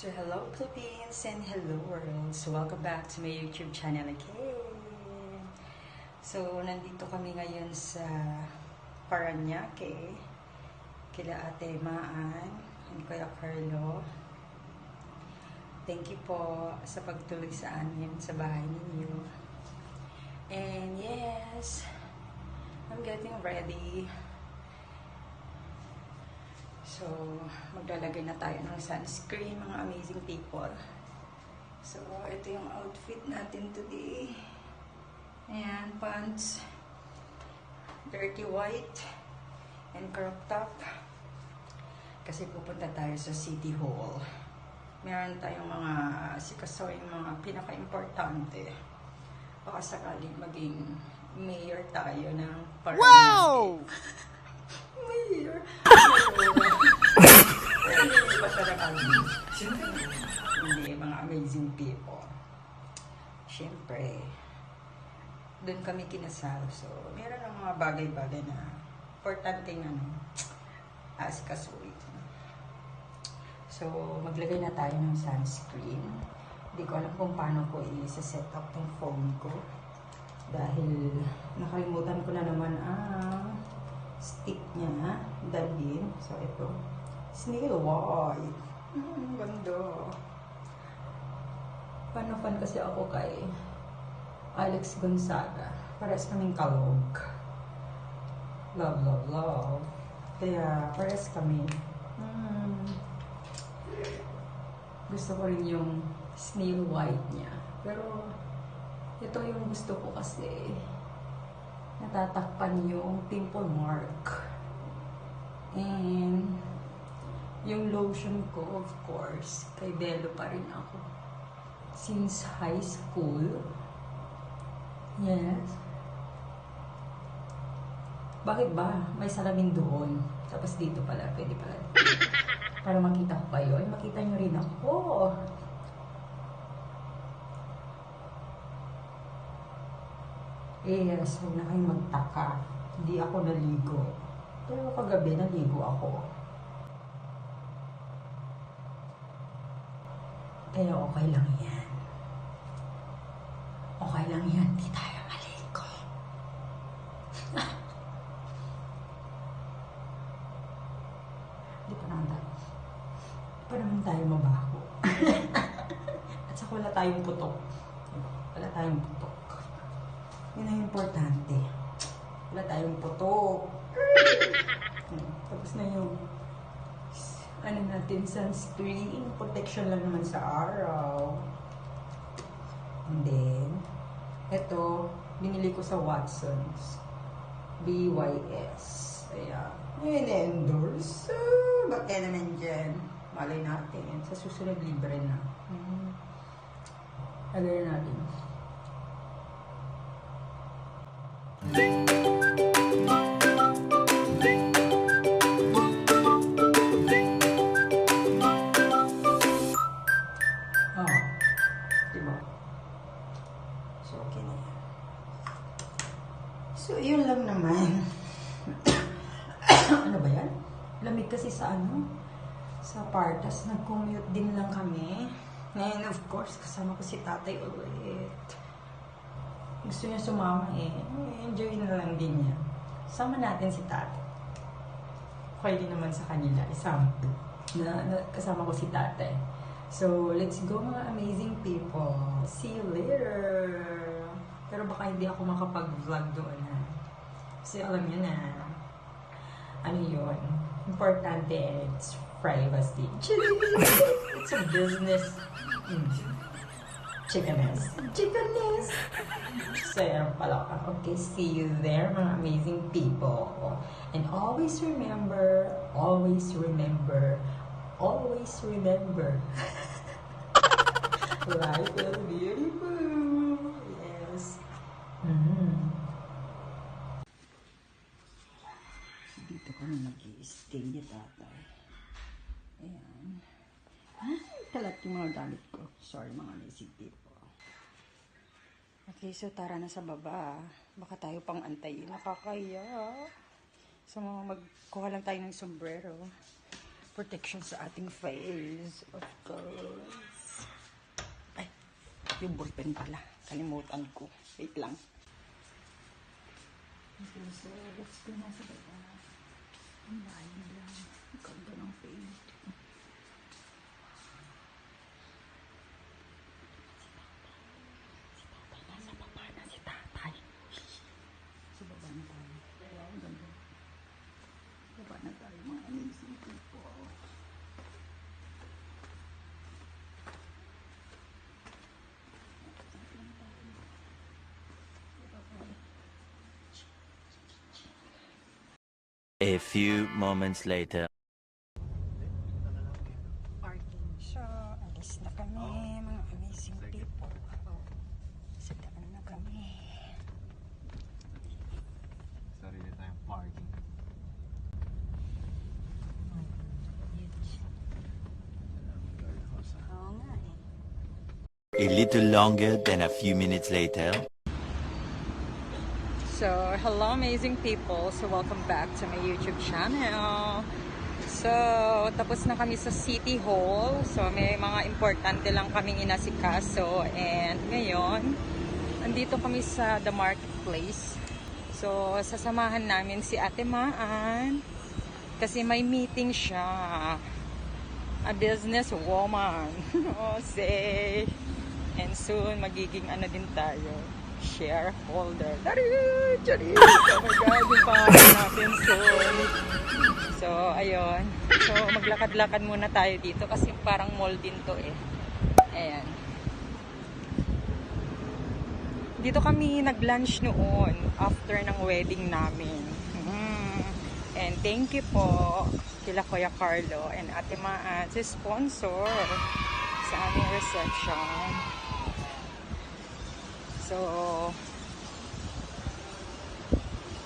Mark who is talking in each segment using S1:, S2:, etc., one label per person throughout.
S1: So hello Philippines and hello world. So welcome back to my YouTube channel again. So nandito kami ngayon sa Parañaque kila Ate Maan and Kuya Carlo. Thank you po sa pagtuloy sa amin sa bahay ninyo. And yes, I'm getting ready. So, maglalagay na tayo ng sunscreen, mga amazing people. So, ito yung outfit natin today. Ayan, pants. Dirty white. And crop top. Kasi pupunta tayo sa City Hall. Meron tayong mga sikasawing mga pinaka-importante. Baka sakaling maging mayor tayo ng Parañaque. Wow! Mayor! Hindi, mga amazing people. Siyempre, doon kami kinasal. So, meron ng mga bagay-bagay na importanteng asikasuhin. So, maglagay na tayo ng sunscreen. Hindi ko alam kung paano ko i-set up ng phone ko. Dahil nakalimutan ko na naman ang stick niya. Dalhin. So, ito. Snail white. Ganda. Fan kasi ako kay Alex Gonzaga. Pares kaming kalog. Love, love, love. Kaya, pares kami. Gusto ko rin yung snail white niya. Pero, ito yung gusto ko kasi natatakpan yung pimple mark. And, yung lotion ko, of course, kay Bello pa rin ako. Since high school. Yes. Bakit ba? May salamin doon. Tapos dito pala, pwede pala. Para makita ko kayo. Ay, makita nyo rin ako. Yes, huwag na kayong magtaka. Hindi ako naligo. Pero kagabi naligo ako. Kaya okay lang yan. Okay lang yan. Di tayo maligo. Di pa naman tayo mabaho. At saka wala tayong putok. Wala tayong putok. Yun ang importante. Wala tayong putok. Tapos na yung natin, sunscreen. Protection lang naman sa araw. And then, ito, binili ko sa Watsons. BYS. Ayan. In-endorse. Ba't kaya naman dyan? Malay natin. Sa susunod, libre na. Lagay natin. So, yun lang naman. Ano ba yan? Lamig kasi sa sa Partas. Nag-commute din lang kami. Ngayon, of course, kasama ko si tatay ulit. Gusto niya sumama enjoy na lang din niya. Sama natin si tatay. Okay din naman sa kanila. Isama kasama ko si tatay. So, let's go mga amazing people. See you later. Pero baka hindi ako makapag-vlog doon kasi alam niyo na ano yun, importante, it's privacy. It's a business. Chickanes. So yan pala. Okay, see you there mga amazing people. And always remember life is beautiful. Yes. Dito ka na mag-i-stay ni tatay. Ayan. Ay, kalat yung mga gamit ko. Sorry mga amazing people. Okay, so tara na sa baba. Baka tayo pang antayin. Nakakaya. So magkuha lang tayo ng sombrero. protection sa ating face. Of course. Ay, yung ballpen pala. Kalimutan ko. Wait lang. Okay, so let's go na sa baba. Ang lalim lang. Ganda ng fade. Nasa baba na si tatay. Sa baba na tayo. Ang ganda. Baba na tayo mga amazing people.
S2: A few moments later.
S1: Parking siya. Alis na kami, mga amazing people. Sa daan na kami.
S3: Sarili tayong parking.
S1: Oo nga eh.
S2: A little longer than a few minutes later.
S1: So, hello amazing people. So, welcome back to my YouTube channel. So, tapos na kami sa City Hall. So, may mga importante lang kaming inasikaso. And ngayon, andito kami sa The Marketplace. So, sasamahan namin si Ate Maan. Kasi may meeting siya. A business woman. Oh, say. And soon, magiging ano din tayo. Shareholder. Tari! Tari! Oh my God, yung pangalan natin soon. So, ayun. So, maglakad-lakad muna tayo dito kasi parang mall din to eh. Ayan. Dito kami nag-lunch noon after ng wedding namin. And thank you po kila Kuya Carlo and Ate Maan sa sponsor sa aming reception. So,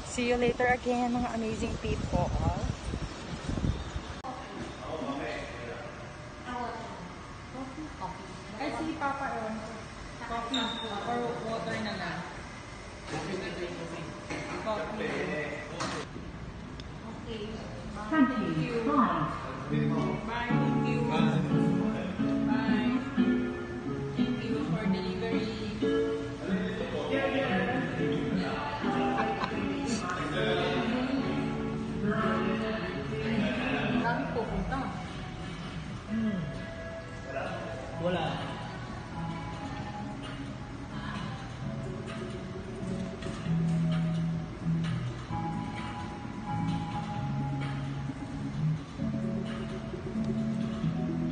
S1: see you later again, mga amazing people. Ay, si Papa, coffee or water na lang. Coffee. Okay.
S4: Thank you. Bye.
S1: Bye. Thank you. Bye. Thank you for delivery. Dami pupunta.
S3: Wala.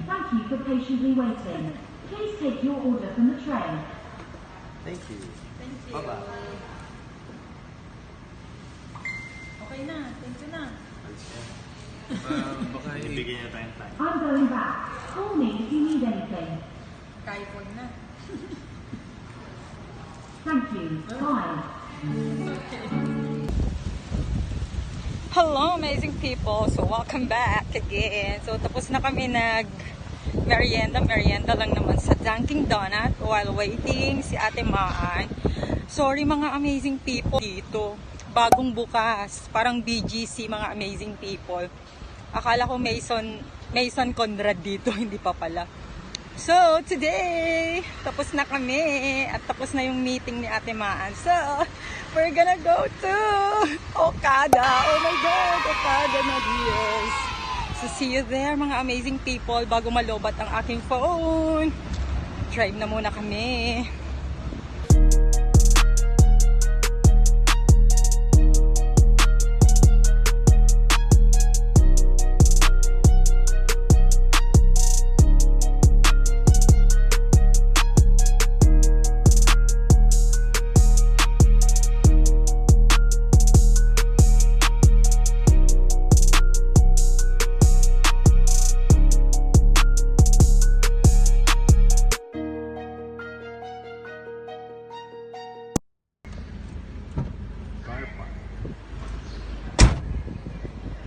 S4: Thank you for patiently waiting. Please take your order from the tray.
S3: Thank you.
S1: Thank you.
S3: Bye-bye.
S1: Okay na. Thank you na.
S3: Baka ibigay niya tayong time.
S4: I'm going back. Call me if you need anything.
S1: Kaipon na.
S4: Thank you. Bye.
S1: Hello amazing people. So welcome back again. So tapos na kami merienda lang naman sa Dunkin' Donut while waiting si Ate Maan. Sorry mga amazing people dito. Bagong bukas. Parang BGC mga amazing people. Akala ko Mason Conrad dito. Hindi pa pala. So, today, tapos na kami at tapos na yung meeting ni Ate Maan. So, we're gonna go to Okada. Oh my God, Okada na Dios. So, see you there mga amazing people bago malobat ang aking phone. Drive na muna kami.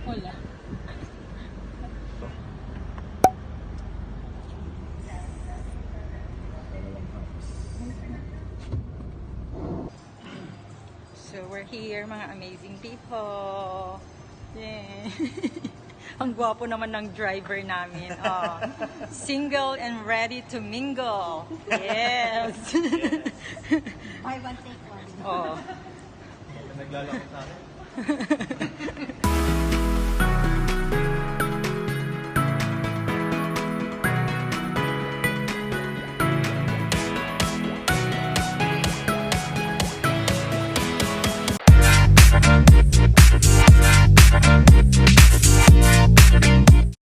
S1: Wala. So we're here mga amazing people. Yeah. Ang gwapo naman ng driver namin. Oh. Single and ready to mingle. Yes.
S5: Buy one, take one.
S1: Oh.
S3: Naglalako sa akin.